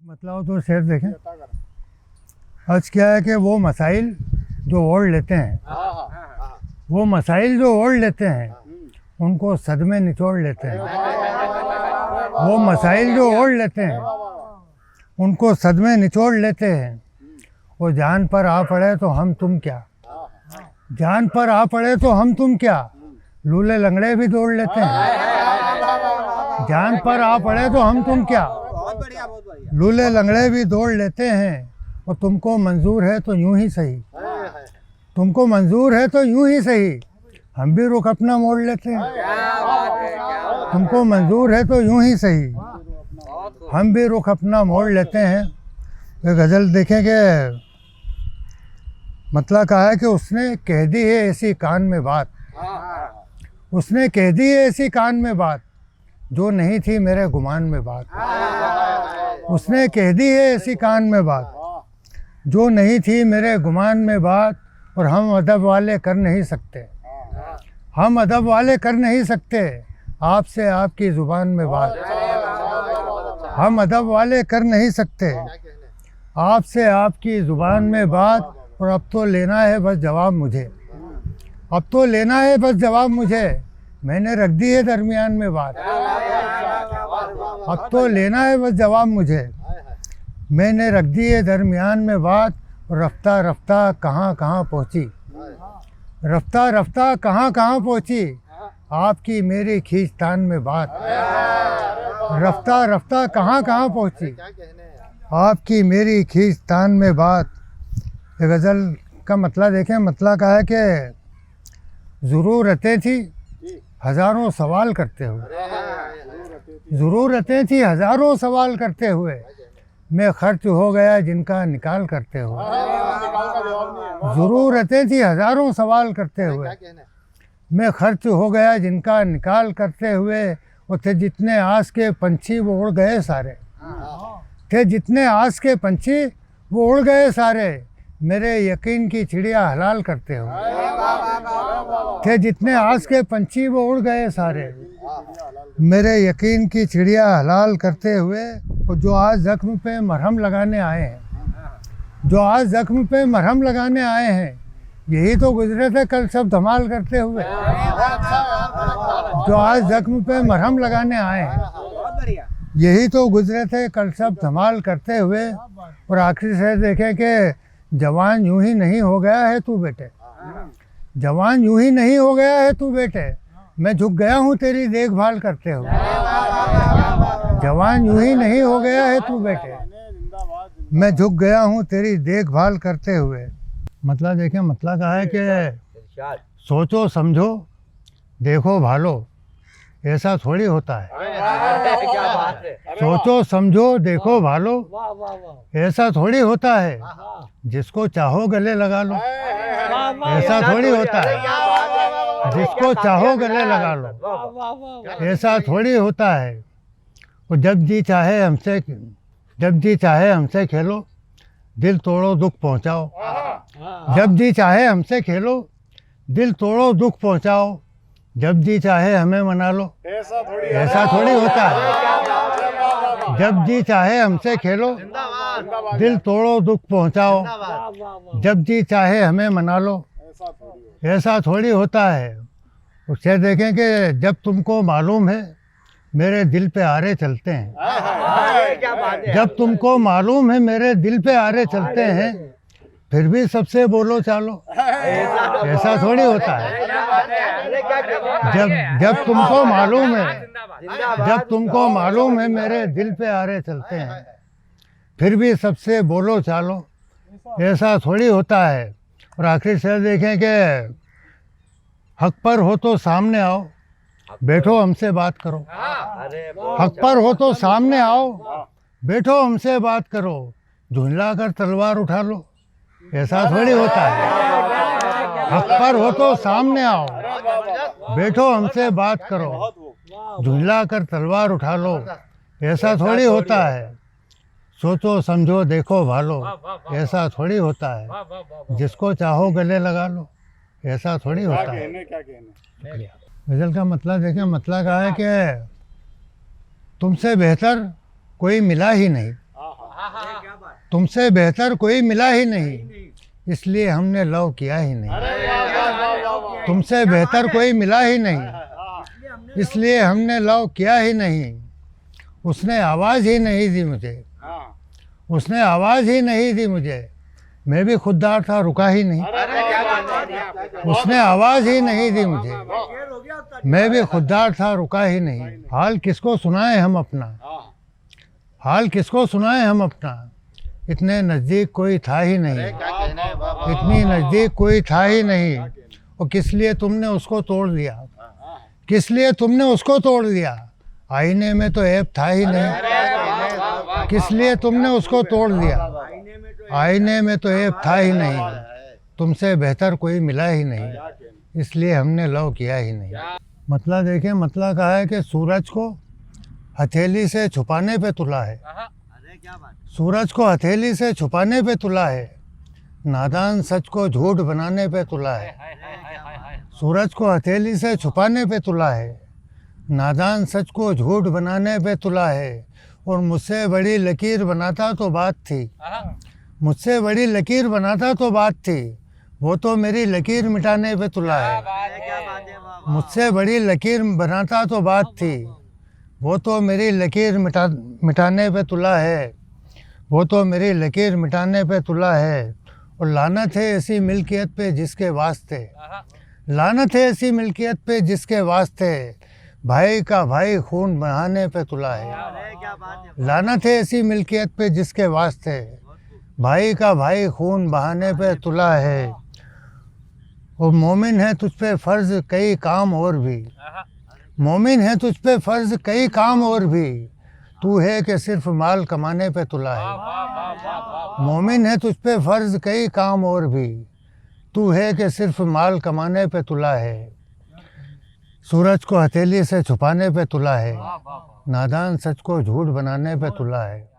मतलब तो शेर देखें। आज क्या है कि वो मसाइल जो ओढ़ लेते हैं, वो मसाइल जो ओढ़ लेते हैं उनको सदमे निचोड़ लेते हैं। वो मसाइल जो ओढ़ लेते हैं उनको सदमे निचोड़ लेते हैं। वो जान पर आ पड़े तो हम तुम क्या, जान पर आ पड़े तो हम तुम क्या, लूले लंगड़े भी दौड़ लेते हैं। जान पर आ पड़े तो हम तुम क्या, लूले लंगड़े भी दौड़ लेते हैं। और तुमको मंजूर है तो यूं ही सही, तुमको मंजूर है तो यूं ही सही, हम भी रुख अपना मोड़ लेते हैं। तुमको मंजूर है तो यूं ही सही, हम भी रुख अपना मोड़ लेते हैं। ये गज़ल देखें कि मतलब कहा है कि उसने कह दी है ऐसी कान में बात, उसने कह दी है ऐसी कान में बात जो नहीं थी मेरे गुमान में बात। उसने कह दी है ऐसी कान में बात जो नहीं थी मेरे गुमान में बात। और हम अदब वाले कर नहीं सकते, हम अदब वाले कर नहीं सकते आपसे आपकी ज़ुबान में बात। हम अदब वाले कर नहीं सकते आपसे आपकी ज़ुबान में बात। और अब तो लेना है बस जवाब मुझे, अब तो लेना है बस जवाब मुझे, मैंने रख दी है दरमियान में बात। अब तो लेना है बस जवाब मुझे, मैंने रख दी है दरमियान में बात। और रफ्ता रफ्ता कहाँ कहाँ पहुँची, रफ्ता रफ्ता कहाँ कहाँ पहुँची आपकी मेरी खींचतान में बात। रफ्ता रफ्ता कहाँ कहाँ पहुँची आपकी मेरी खींचतान में बात। ये गज़ल का मतलब देखें। मतलब कहा है कि ज़रूरतें थी हज़ारों सवाल करते हुए, ज़रूरतें थी हज़ारों सवाल करते हुए, मैं खर्च हो गया जिनका निकाल करते हुए। ज़रूरतें थी हज़ारों सवाल करते हुए, मैं खर्च हो गया जिनका निकाल करते हुए। वो थे जितने आस के पंछी वो उड़ गए सारे, थे जितने आस के पंछी वो उड़ गए सारे, मेरे यकीन की चिड़िया हलाल करते हुए। थे जितने आस के पंछी वो उड़ गए सारे, मेरे यकीन की चिड़िया हलाल करते हुए। और जो आज ज़ख्म पे मरहम लगाने आए हैं, जो आज ज़ख्म पे मरहम लगाने आए हैं, यही तो गुजरे थे कल सब धमाल करते हुए। जो आज ज़ख्म पे मरहम लगाने आए हैं, यही तो गुजरे थे कल सब धमाल करते हुए। और आखिरी से देखें कि जवान यूं ही नहीं हो गया है तू बेटे, जवान यूं ही नहीं हो गया है तू बेटे, मैं झुक गया हूँ तेरी देखभाल करते हुए। जवान यूं ही नहीं हो गया है तू बेटे, मैं झुक गया हूँ तेरी देखभाल करते हुए। मतलब देखें। मतलब कहा है कि सोचो समझो देखो भालो, ऐसा थोड़ी होता है। सोचो समझो देखो भालो, ऐसा थोड़ी होता है, जिसको चाहो गले लगा लो। ऐसा थोड़ी होता है, जिसको चाहो गले लगा लो, ऐसा थोड़ी होता है। और जब जी चाहे हमसे, जब जी चाहे हमसे खेलो, दिल तोड़ो दुख पहुंचाओ। जब जी चाहे हमसे खेलो, दिल तोड़ो दुख पहुंचाओ, जब जी चाहे हमें मना लो। ऐसा थोड़ी होता है, जब जी चाहे हमसे खेलो, दिल तोड़ो दुख पहुंचाओ, जब जी चाहे हमें मना लो। ऐसा थोड़ी होता है। उससे देखें कि जब तुमको मालूम है मेरे दिल पे आरे चलते हैं, जब तुमको मालूम है मेरे दिल पे आरे चलते हैं, फिर भी सबसे बोलो चालो। ऐसा थोड़ी होता है। जब तुमको मालूम है, जब तुमको मालूम है मेरे दिल पे आरे चलते हैं, फिर भी सबसे बोलो चालो। ऐसा थोड़ी होता है। और आखिरी शेर देखें कि हक पर हो तो सामने आओ, बैठो हमसे बात करो। हक पर हो तो सामने आओ, बैठो हमसे बात करो, झुंझला कर तलवार उठा लो। ऐसा थोड़ी होता है। हक पर हो तो सामने आओ, बैठो हमसे बात करो, झुंझला कर तलवार उठा लो। ऐसा थोड़ी होता है। सोचो समझो देखो भालो, ऐसा थोड़ी होता है, जिसको चाहो गले लगा लो। ऐसा थोड़ी होता है। गज़ल का मतलब देखें। मतलब कहा है कि तुमसे बेहतर कोई मिला ही नहीं, तुमसे बेहतर कोई मिला ही नहीं, इसलिए हमने लव किया ही नहीं। तुमसे बेहतर कोई मिला ही नहीं, इसलिए हमने लव किया ही नहीं। उसने आवाज़ ही नहीं दी मुझे, उसने आवाज़ ही नहीं दी मुझे, मैं भी खुददार था रुका ही नहीं। उसने आवाज़ ही नहीं दी मुझे, मैं भी खुददार था रुका ही नहीं। हाल किसको सुनाए हम अपना, हाल किसको सुनाए हम अपना, इतने नज़दीक कोई था ही नहीं, इतनी नज़दीक कोई था ही नहीं। और किस लिए तुमने उसको तोड़ दिया, किस लिए तुमने उसको तोड़ दिया, आईने में तो ऐब था ही नहीं। किस लिए तुमने उसको तोड़ दिया, आईने में तो ऐब था ही नहीं। तुमसे बेहतर कोई मिला ही नहीं, इसलिए हमने लव किया ही नहीं। मतलब देखिए, मतलब कहा है कि सूरज को हथेली से छुपाने पे तुला है, सूरज को हथेली से छुपाने पे तुला है, नादान सच को झूठ बनाने पे तुला है। सूरज को हथेली से छुपाने पे तुला है, नादान सच को झूठ बनाने पे तुला है। और मुझसे बड़ी लकीर बनाता तो बात थी, मुझसे बड़ी लकीर बनाता तो बात थी, वो तो मेरी लकीर मिटाने पे तुला है। मुझसे बड़ी लकीर बनाता तो बात थी, वो तो मेरी लकीर मिटाने पे तुला है, वो तो मेरी लकीर मिटाने पे तुला है। और लानत है ऐसी मिल्कियत पे जिसके वास्ते, लानत है ऐसी मिल्कियत पे जिसके वास्ते, भाई का भाई खून बहाने पे तुला है। लानत है ऐसी मिल्कियत पे जिसके वास्ते, भाई का भाई खून बहाने पे तुला है। और मोमिन है तुझ पे फ़र्ज़ कई काम और भी, मोमिन है तुझ पे फ़र्ज़ कई काम और भी, तू है कि सिर्फ माल कमाने पे तुला है। मोमिन है तुझ पे फ़र्ज़ कई काम और भी, तू है कि सिर्फ माल कमाने पे तुला है। सूरज को हथेली से छुपाने पे तुला है, नादान सच को झूठ बनाने पे तुला है।